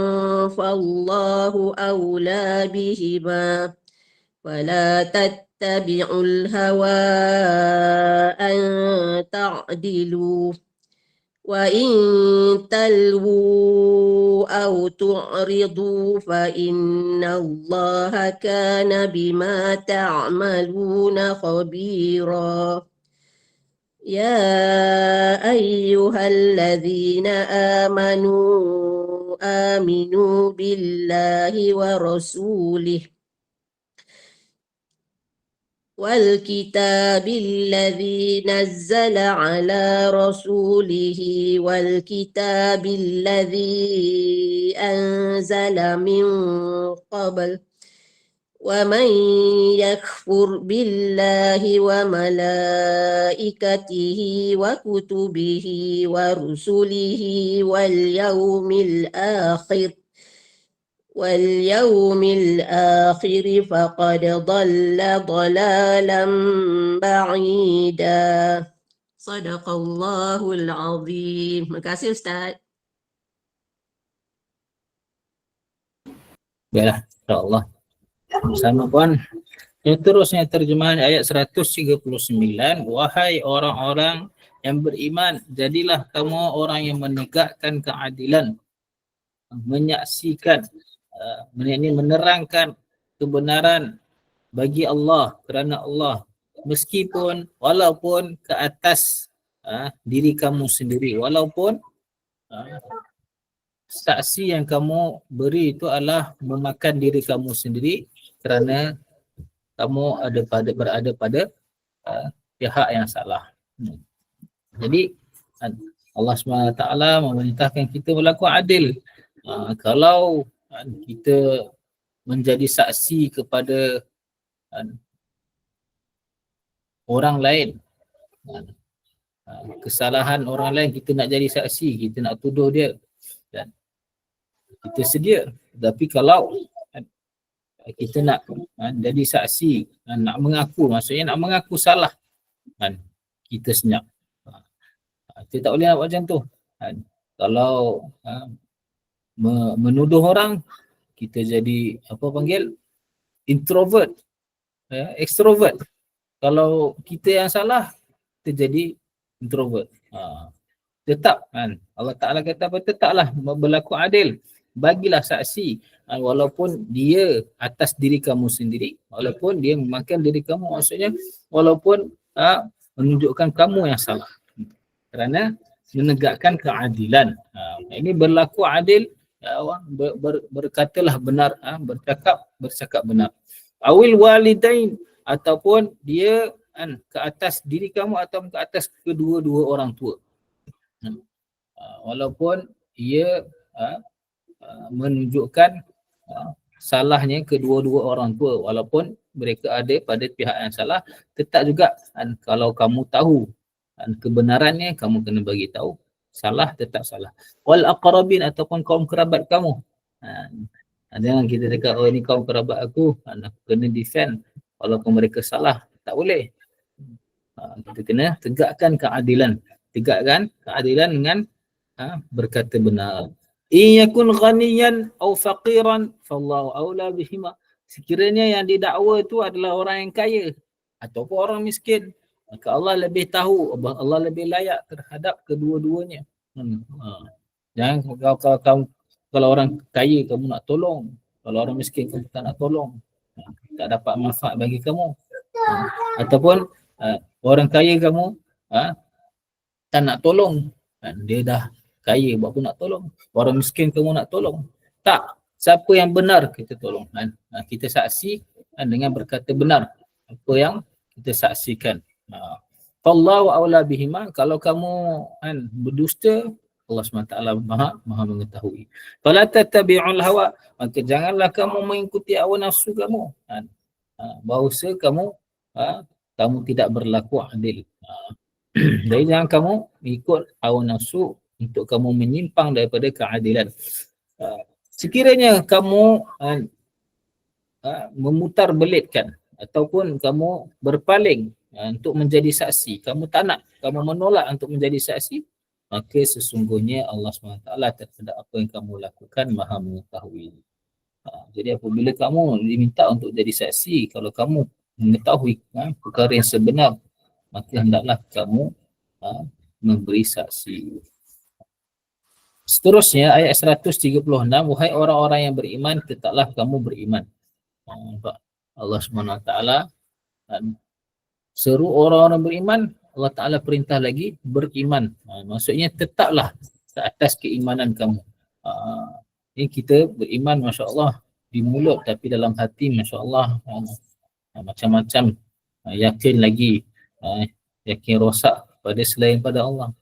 فالله أولى بهما ولا تتبعوا الهوى أن تعدلوا وإن تلووا أو تعرضوا فإن الله كان بما تعملون خبيرا يا أيها الذين آمنوا بالله ورسوله والكتاب الذي نزل على رسوله والكتاب الذي أنزل من قبل ومن يكفر بالله وملائكته وكتبه ورسله واليوم الآخر فقد ضل ضلالا بعيدا. صدق الله العظيم. Terima kasih Ustaz. Baiklah, insyaAllah. Sama Puan. Terusnya terjemahan ayat 139. Wahai orang-orang yang beriman, jadilah kamu orang yang menegakkan keadilan, menyaksikan, ini menerangkan kebenaran bagi Allah, kerana Allah, meskipun walaupun ke atas diri kamu sendiri, walaupun saksi yang kamu beri itu adalah memakan diri kamu sendiri kerana kamu berada pada pihak yang salah. Jadi Allah SWT memerintahkan kita berlaku adil. Kalau kita menjadi saksi kepada orang lain, kesalahan orang lain, kita nak jadi saksi, kita nak tuduh dia, dan kita sedia. Tapi kalau kita nak jadi saksi, nak mengaku, maksudnya nak mengaku salah, kita senyap. Kita tak boleh nak buat macam tu. Kalau menuduh orang, kita jadi introvert, extrovert. Kalau kita yang salah, kita jadi introvert. Tetap Allah Ta'ala kata apa? Tetaplah berlaku adil. Bagilah saksi walaupun dia atas diri kamu sendiri, walaupun dia memakan diri kamu, maksudnya walaupun menunjukkan kamu yang salah, kerana menegakkan keadilan. Ini berlaku adil, berkatalah benar, bercakap benar. Awil walidain, ataupun dia ke atas diri kamu atau ke atas kedua-dua orang tua. Walaupun ia menunjukkan salahnya kedua-dua orang tua, walaupun mereka ada pada pihak yang salah, tetap juga kalau kamu tahu kebenarannya, kamu kena bagi tahu. Salah tetap salah. Wal aqrabin, ataupun kaum kerabat kamu. Jangan kita cakap, oh ini kaum kerabat aku, aku kena defend walaupun mereka salah. Tak boleh. Kita kena tegakkan keadilan. Tegakkan keadilan dengan berkata benar. In yakun ghaniyan aw faqiran fallahu aula bihima. Sekiranya yang didakwa itu adalah orang yang kaya ataupun orang miskin, maka Allah lebih tahu, Allah lebih layak terhadap kedua-duanya. Jangan kalau orang kaya kamu nak tolong, kalau orang miskin kamu tak nak tolong, tak dapat manfaat bagi kamu. Ataupun orang kaya kamu tak nak tolong, dia dah kaya buat apa nak tolong. Orang miskin kamu nak tolong, tak. Siapa yang benar kita tolong. Kita saksi dengan berkata benar apa yang kita saksikan. Fallahu aula bihima. Kalau kamu berdusta, Allah SWT maha mengetahui. Fala tattabi'ul hawa, maka janganlah kamu mengikuti hawa nafsu kamu. Bahawa kamu tidak berlaku adil. Jadi jangan kamu ikut hawa nafsu untuk kamu menyimpang daripada keadilan. Sekiranya kamu memutar belitkan ataupun kamu berpaling untuk menjadi saksi, kamu tak nak, kamu menolak untuk menjadi saksi, maka sesungguhnya Allah SWT terhadap apa yang kamu lakukan maha mengetahui. Jadi apabila kamu diminta untuk jadi saksi, kalau kamu mengetahui perkara yang sebenar, maka hendaklah kamu memberi saksi. Seterusnya ayat 136, wahai orang-orang yang beriman, tetaplah kamu beriman. Allah SWT seru orang-orang beriman, Allah Ta'ala perintah lagi beriman. Maksudnya tetaplah ke atas keimanan kamu. Ini kita beriman Masya Allah di mulut, tapi dalam hati Masya Allah macam-macam yakin lagi, yakin rosak pada selain pada Allah.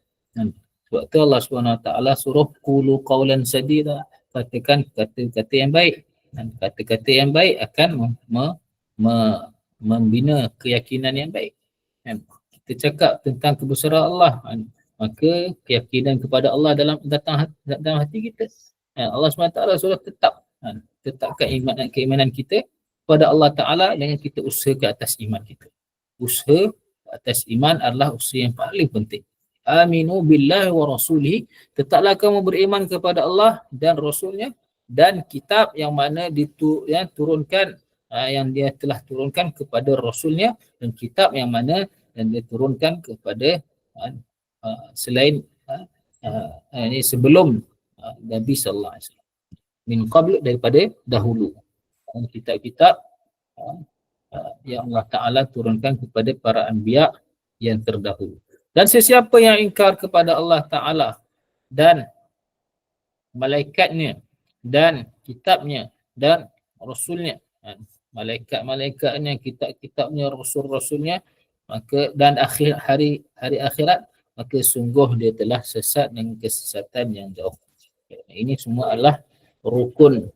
Sebab tu Allah SWT suruh qulu qawlan sadida, katakan kata-kata yang baik, dan kata-kata yang baik akan membina keyakinan yang baik. Kita cakap tentang kebesaran Allah, maka keyakinan kepada Allah datang dalam hati kita. Allah SWT suruh tetapkan keimanan kita kepada Allah Ta'ala dengan kita usaha ke atas iman kita. Usaha ke atas iman adalah usaha yang paling penting. Aminu billahi wa rasulihi, tetaplah kamu beriman kepada Allah dan Rasulnya dan kitab yang mana diturunkan, yang dia telah turunkan kepada Rasulnya, dan kitab yang mana yang dia turunkan kepada selain sebelum Nabi sallallahu alaihi wasallam, min qabl, daripada dahulu. dan kitab-kitab yang Allah Ta'ala turunkan kepada para anbiya yang terdahulu. Dan sesiapa yang ingkar kepada Allah Ta'ala dan malaikatnya dan kitabnya dan rasulnya, malaikat-malaikatnya, kitab-kitabnya, rasul-rasulnya, maka dan hari akhirat, maka sungguh dia telah sesat dengan kesesatan yang jauh. Ini semua adalah rukun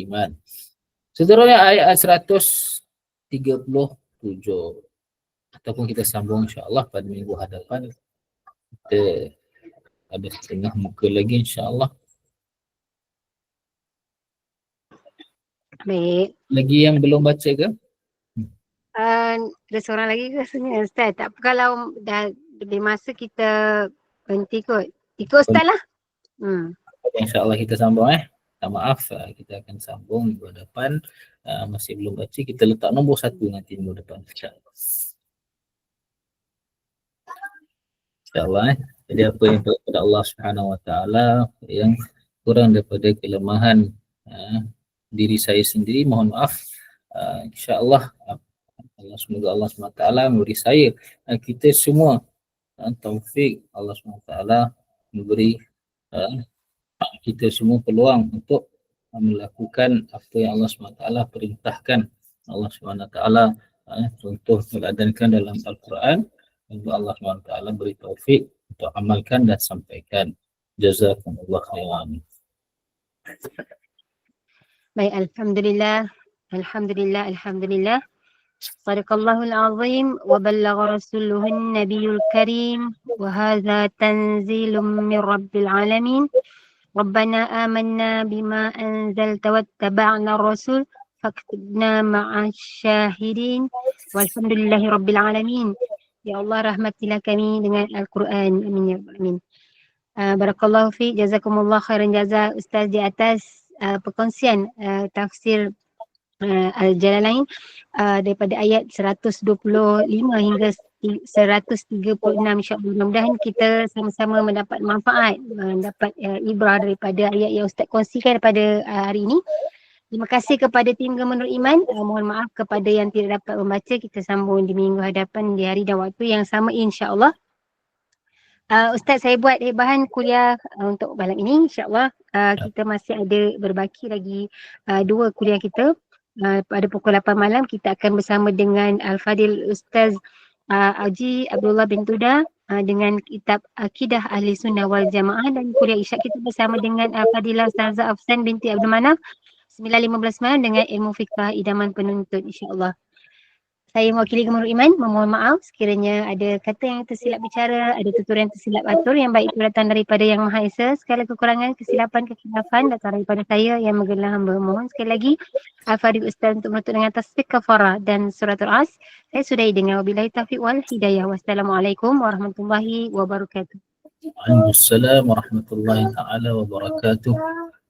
iman. Seterusnya ayat 137, ataupun kita sambung insya-Allah pada minggu hadapan. Kita ada setengah muka lagi insya-Allah. Baik. Lagi yang belum baca ke? Ada seorang lagi ke rasanya Ustaz? Tak apa kalau dah lebih masa kita berhenti kot. Ikut Ustaz lah. InsyaAllah kita sambung Tak maaf, kita akan sambung minggu depan. Masih belum baca, kita letak nombor 1 nanti minggu depan insyaAllah. InsyaAllah Jadi apa yang daripada Allah Subhanahu Wa Taala yang kurang daripada kelemahan diri saya sendiri, mohon maaf. InsyaAllah semoga Allah SWT memberi saya kita semua taufik. Allah SWT memberi kita semua peluang untuk melakukan apa yang Allah SWT perintahkan. Allah SWT contoh meladankan dalam Al-Quran. Semoga Allah SWT beri taufik untuk amalkan dan sampaikan. Jazakumullah khairan. Baik, Alhamdulillah. Sadaqallahul azim wa ballagha rasuluhun nabiyul karim wa hadha tanzilun min rabbil alamin. Rabbana amanna bima anzalta wattaba'na ar-rasul faktubna ma'asy syahidin walhamdulillahi rabbil alamin. Ya Allah, rahmatilah kami dengan Al-Quran. Amin ya rabbal alamin. Barakallahu fi, jazakumullah khairan jaza Ustaz di atas perkongsian tafsir Al-Jalalain daripada ayat 125 hingga 136 insya-Allah. Mudah-mudahan kita sama-sama mendapat manfaat, mendapat ibrah daripada ayat yang Ustaz kongsikan pada hari ini. Terima kasih kepada tim Gemenur Iman. Mohon maaf kepada yang tidak dapat membaca. Kita sambung di minggu hadapan di hari dan waktu yang sama insya-Allah. Ustaz, saya buat bahan kuliah untuk malam ini insya-Allah. Kita masih ada berbaki lagi 2 kuliah kita. Pada pukul 8 malam kita akan bersama dengan Al-Fadil Ustaz Haji Abdullah bin Tuda dengan kitab Akidah Ahli Sunnah wal Jamaah, dan kuliah Isyak kita bersama dengan Al-Fadilah Ustazah Afsan binti Abdul Manaf 9.15 malam dengan ilmu fiqah idaman penuntut insya-Allah. Saya mewakili Gemenur Iman memohon maaf sekiranya ada kata yang tersilap bicara, ada tuturan yang tersilap atur, yang baik itu datang daripada Yang Maha Esa. Segala kekurangan, kesilapan, kekhilafan datang daripada saya yang menggelar hamba. Mohon sekali lagi Al-Fadil Ustaz untuk menutup dengan tasbih kafarah dan suratul As. Saya sudahi dengan wabillahi taufiq wal hidayah. Wassalamualaikum warahmatullahi wabarakatuh. Waalaikumsalam warahmatullahi ta'ala wabarakatuh.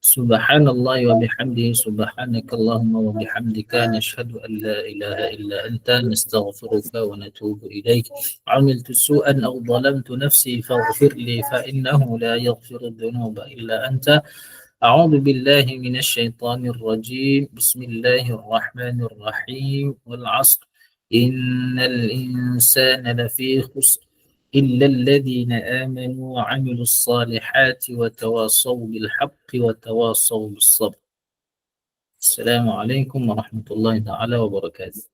Subhanallah wa bihamdihi, subhanakallahumma wa bihamdika, nashhadu an la ilaha illa anta, nastaghfiruka wa natubu ilaik. Amiltu su'an aw zalamtu nafsi faghfir li fa innahu la yaghfiru dhunuba illa anta. A'udzu billahi minasy syaithanir rajim. Bismillahirrahmanirrahim. Wal 'ashr innal insana lafi khusr إلا الذين آمنوا وعملوا الصالحات وتواصوا بالحق وتواصوا بالصبر. السلام عليكم ورحمة الله تعالى وبركاته.